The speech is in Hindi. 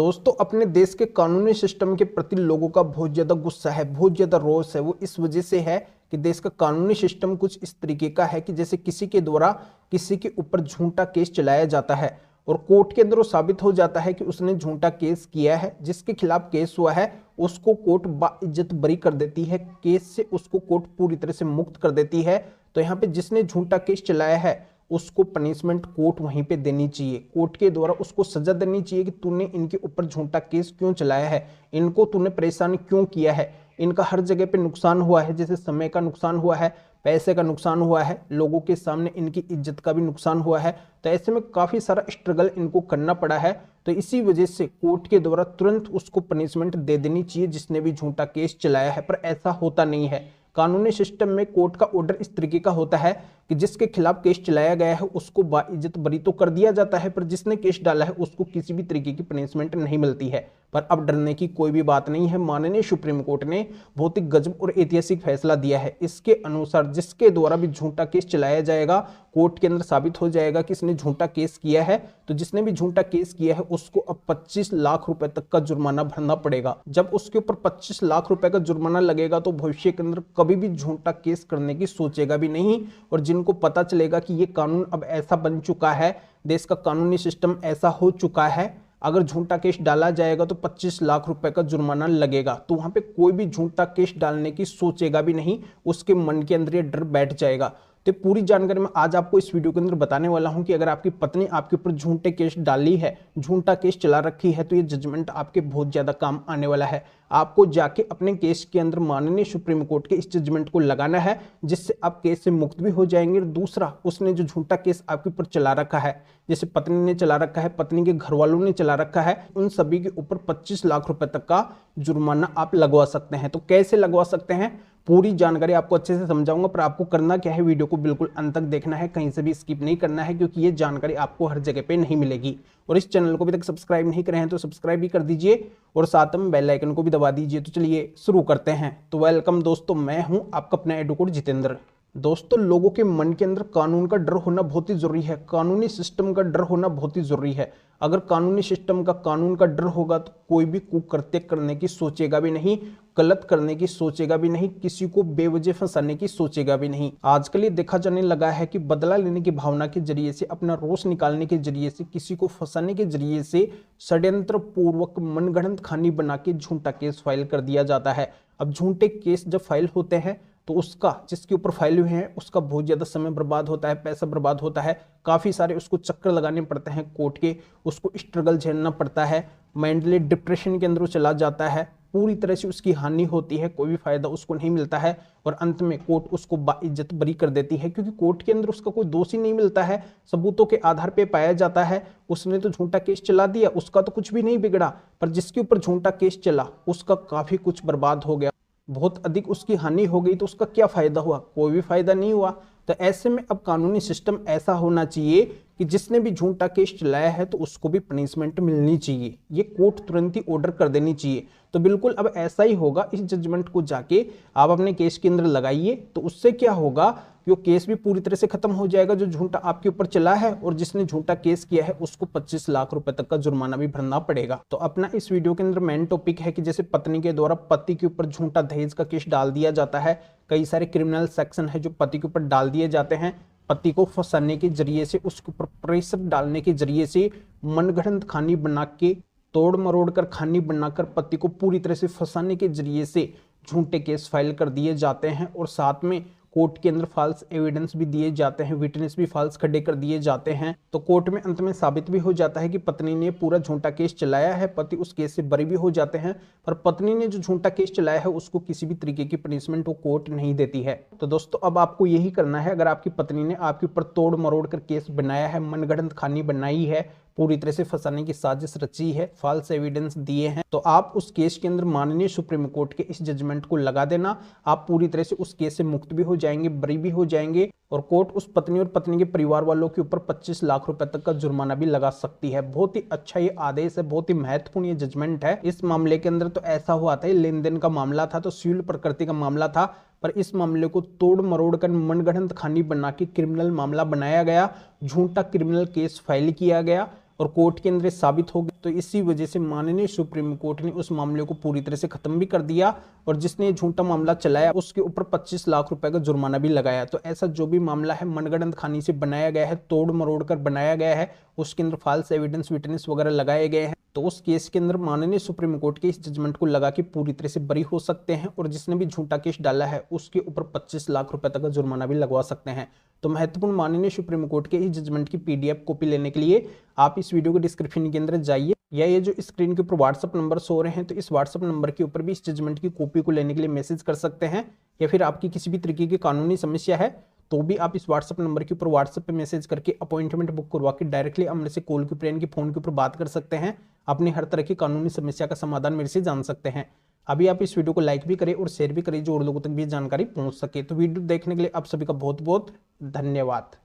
दोस्तों, अपने देश के कानूनी सिस्टम के प्रति लोगों का बहुत ज्यादा गुस्सा है, बहुत ज्यादा रोष है। वो इस वजह से है कि देश का कानूनी सिस्टम कुछ इस तरीके का है कि जैसे किसी के द्वारा किसी के ऊपर झूठा केस चलाया जाता है और कोर्ट के अंदर वो साबित हो जाता है कि उसने झूठा केस किया है। जिसके खिलाफ केस हुआ है उसको कोर्ट बाइज्जत बरी कर देती है, केस से उसको कोर्ट पूरी तरह से मुक्त कर देती है। तो यहाँ पे जिसने झूठा केस चलाया है उसको पनिशमेंट कोर्ट वहीं पे देनी चाहिए, कोर्ट के द्वारा उसको सजा देनी चाहिए कि तूने इनके ऊपर झूठा केस क्यों चलाया है, इनको तूने परेशान क्यों किया है, इनका हर जगह पे नुकसान हुआ है, जैसे समय का नुकसान हुआ है, पैसे का नुकसान हुआ है, लोगों के सामने इनकी इज्जत का भी नुकसान हुआ है। तो ऐसे में काफी सारा स्ट्रगल इनको करना पड़ा है। तो इसी वजह से कोर्ट के द्वारा तुरंत उसको पनिशमेंट दे देनी चाहिए जिसने भी झूठा केस चलाया है, पर ऐसा होता नहीं है। कानूनी सिस्टम में कोर्ट का ऑर्डर इस तरीके का होता है कि जिसके खिलाफ केस चलाया गया है उसको बाइज्जत बरी तो कर दिया जाता है, पर जिसने केस डाला है उसको किसी भी तरीके की पनिशमेंट नहीं मिलती है। पर अब डरने की कोई भी बात नहीं है। माननीय सुप्रीम कोर्ट ने बहुत ही गजब और ऐतिहासिक फैसला दिया है। इसके अनुसार जिसके द्वारा भी झूठा केस चलाया जाएगा, कोर्ट के अंदर साबित हो जाएगा कि इसने झूठा केस किया है, तो जिसने भी झूठा केस किया है उसको अब 25 लाख रुपए तक का जुर्माना भरना पड़ेगा। जब उसके ऊपर 25 लाख रुपए का जुर्माना लगेगा तो भविष्य के अंदर कभी भी झूठा केस करने की सोचेगा भी नहीं। और जिनको पता चलेगा कि ये कानून अब ऐसा बन चुका है, देश का कानूनी सिस्टम ऐसा हो चुका है, अगर झूठा केस डाला जाएगा तो 25 लाख रुपए का जुर्माना लगेगा, तो वहां पे कोई भी झूठा केस डालने की सोचेगा भी नहीं, उसके मन के अंदर ये डर बैठ जाएगा। तो पूरी जानकारी मैं आज आपको इस वीडियो के अंदर बताने वाला हूं कि अगर आपकी पत्नी आपके ऊपर झूठे केस डाली है, झूठा केस चला रखी है, तो ये जजमेंट आपके बहुत ज्यादा काम आने वाला है। आपको जाके अपने केस के अंदर माननीय सुप्रीम कोर्ट के इस जजमेंट को लगाना है, जिससे आप केस से मुक्त भी हो जाएंगे। और दूसरा, उसने जो झूठा केस आपके ऊपर चला रखा है, जैसे पत्नी ने चला रखा है, पत्नी के घर वालों ने चला रखा है, उन सभी के ऊपर 25 लाख रुपए तक का जुर्माना आप लगवा सकते हैं। तो कैसे लगवा सकते हैं, पूरी जानकारी आपको अच्छे से समझाऊंगा। पर आपको करना क्या है, वीडियो को बिल्कुल अंत तक देखना है, कहीं से भी स्किप नहीं करना है, क्योंकि ये जानकारी आपको हर जगह पे नहीं मिलेगी। और इस चैनल को अभी तक सब्सक्राइब नहीं करे हैं तो सब्सक्राइब भी कर दीजिए और साथ में बेल आइकन को भी दबा दीजिए। तो चलिए शुरू करते हैं। तो वेलकम दोस्तों, मैं हूं आपका अपना एडवोकेट जितेंद्र। दोस्तों, लोगों के मन के अंदर कानून का डर होना बहुत ही जरूरी है, कानूनी सिस्टम का डर होना बहुत ही जरूरी है। अगर कानूनी सिस्टम का, कानून का डर होगा तो कोई भी कुकृत्य करने की सोचेगा भी नहीं, गलत करने की सोचेगा भी नहीं, किसी को बेवजह फंसाने की सोचेगा भी नहीं। आजकल ये देखा जाने लगा है कि बदला लेने की भावना के जरिए से, अपना रोष निकालने के जरिए से, किसी को फंसाने के जरिए से षड्यंत्र पूर्वक मनगढ़ंत कहानी बना के झूठा केस फाइल कर दिया जाता है। अब झूठे केस जब फाइल होते हैं तो उसका, जिसके ऊपर फाइल हुए हैं, उसका बहुत ज्यादा समय बर्बाद होता है, पैसा बर्बाद होता है, काफी सारे उसको चक्कर लगाने पड़ते हैं कोर्ट के, उसको स्ट्रगल झेलना पड़ता है, मेंटली डिप्रेशन के अंदर वो चला जाता है, पूरी तरह से उसकी हानि होती है, कोई भी फायदा उसको नहीं मिलता है। और अंत में कोर्ट उसको बाइज्जत बरी कर देती है, क्योंकि कोर्ट के अंदर उसका कोई दोषी नहीं मिलता है, सबूतों के आधार पे पाया जाता है उसने तो झूठा केस चला दिया, उसका तो कुछ भी नहीं बिगड़ा, पर जिसके ऊपर झूठा केस चला उसका काफी कुछ बर्बाद हो गया, बहुत अधिक उसकी हानि हो गई। तो उसका क्या फायदा हुआ, कोई भी फायदा नहीं हुआ। तो ऐसे में अब कानूनी सिस्टम ऐसा होना चाहिए कि जिसने भी झूठा केस चलाया है तो उसको भी पनिशमेंट मिलनी चाहिए, ये कोर्ट तुरंत ही ऑर्डर कर देनी चाहिए। तो बिल्कुल अब ऐसा ही होगा। इस जजमेंट को जाके आप अपने केस के अंदर लगाइए, तो उससे क्या होगा कि वो केस भी पूरी तरह से खत्म हो जाएगा जो झूठा आपके ऊपर चला है, और जिसने झूठा केस किया है उसको 25 लाख रुपए तक का जुर्माना भी भरना पड़ेगा। तो अपना इस वीडियो के अंदर मेन टॉपिक है कि जैसे पत्नी के द्वारा पति के ऊपर झूठा दहेज का केस डाल दिया जाता है, कई सारे क्रिमिनल सेक्शन है जो पति के ऊपर डाल दिए जाते हैं, पति को फंसाने के जरिए से, उसके ऊपर प्रेशर डालने के जरिए से, मनगढ़ंत कहानी बना के, तोड़ मरोड़ कर कहानी बनाकर पति को पूरी तरह से फंसाने के जरिए से झूठे केस फाइल कर दिए जाते हैं। और साथ में कोर्ट के अंदर फॉल्स एविडेंस भी दिए जाते हैं, विटनेस भी फॉल्स खड़े कर दिए जाते हैं। तो कोर्ट में अंत में साबित भी हो जाता है कि पत्नी ने पूरा झूठा केस चलाया है, पति उस केस से बरी भी हो जाते हैं, पर पत्नी ने जो झूठा केस चलाया है उसको किसी भी तरीके की पनिशमेंट वो कोर्ट नहीं देती है। तो दोस्तों, अब आपको यही करना है। अगर आपकी पत्नी ने आपके ऊपर तोड़ मरोड़ कर केस बनाया है, मनगढ़ंत कहानी बनाई है, पूरी तरह से फंसाने की साजिश रची है, फॉल्स एविडेंस दिए हैं, तो आप उस केस के अंदर माननीय सुप्रीम कोर्ट के इस जजमेंट को लगा देना। आप पूरी तरह से उस केस से मुक्त भी हो जाएंगे, बरी भी हो जाएंगे, और कोर्ट उस पत्नी और पत्नी के परिवार वालों के ऊपर 25 लाख रुपए तक का जुर्माना भी लगा सकती है। बहुत ही अच्छा ये आदेश है, बहुत ही महत्वपूर्ण ये जजमेंट है। इस मामले के अंदर तो ऐसा हुआ था, लेन देन का मामला था, तो सिविल प्रकृति का मामला था, पर इस मामले को तोड़ मरोड़ कर मनगढ़ंत कहानी बना के क्रिमिनल मामला बनाया गया, झूठा क्रिमिनल केस फाइल किया गया, और कोर्ट के अंदर साबित हो गया, तो इसी वजह से माननीय सुप्रीम कोर्ट ने उस मामले को पूरी तरह से खत्म भी कर दिया और जिसने झूठा मामला चलाया उसके ऊपर 25 लाख रुपए का जुर्माना भी लगाया। तो ऐसा जो भी मामला है मनगढ़ंत खानी से बनाया गया है, तोड़ मरोड़ कर बनाया गया है, उसके अंदर फॉल्स एविडेंस विटनेस वगैरह लगाए गए हैं, तो उस केस के अंदर माननीय सुप्रीम कोर्ट के इस जजमेंट को लगा के पूरी तरह से बरी हो सकते हैं और जिसने भी झूठा केस डाला है उसके ऊपर 25 लाख रुपए तक का जुर्माना भी लगवा सकते हैं। तो महत्वपूर्ण माननीय सुप्रीम कोर्ट के इस जजमेंट की पीडीएफ कॉपी लेने के लिए आप इस वीडियो के डिस्क्रिप्शन के अंदर जाइए या ये जो स्क्रीन के ऊपर व्हाट्सअप नंबर सो रहे हैं तो इस व्हाट्सअप नंबर के ऊपर भी इस जजमेंट की कॉपी को लेने के लिए मैसेज कर सकते हैं, या फिर आपकी किसी भी तरीके की कानूनी समस्या है तो भी आप इस व्हाट्सअप नंबर के ऊपर व्हाट्सअप पे मैसेज करके अपॉइंटमेंट बुक करवा के डायरेक्टली हमसे से कॉल के ऊपर यानी कि फोन के ऊपर बात कर सकते हैं, अपनी हर तरह की कानूनी समस्या का समाधान मेरे से जान सकते हैं। अभी आप इस वीडियो को लाइक भी करें और शेयर भी करें जो और लोगों तक भी जानकारी पहुंच सके। तो वीडियो देखने के लिए आप सभी का बहुत बहुत धन्यवाद।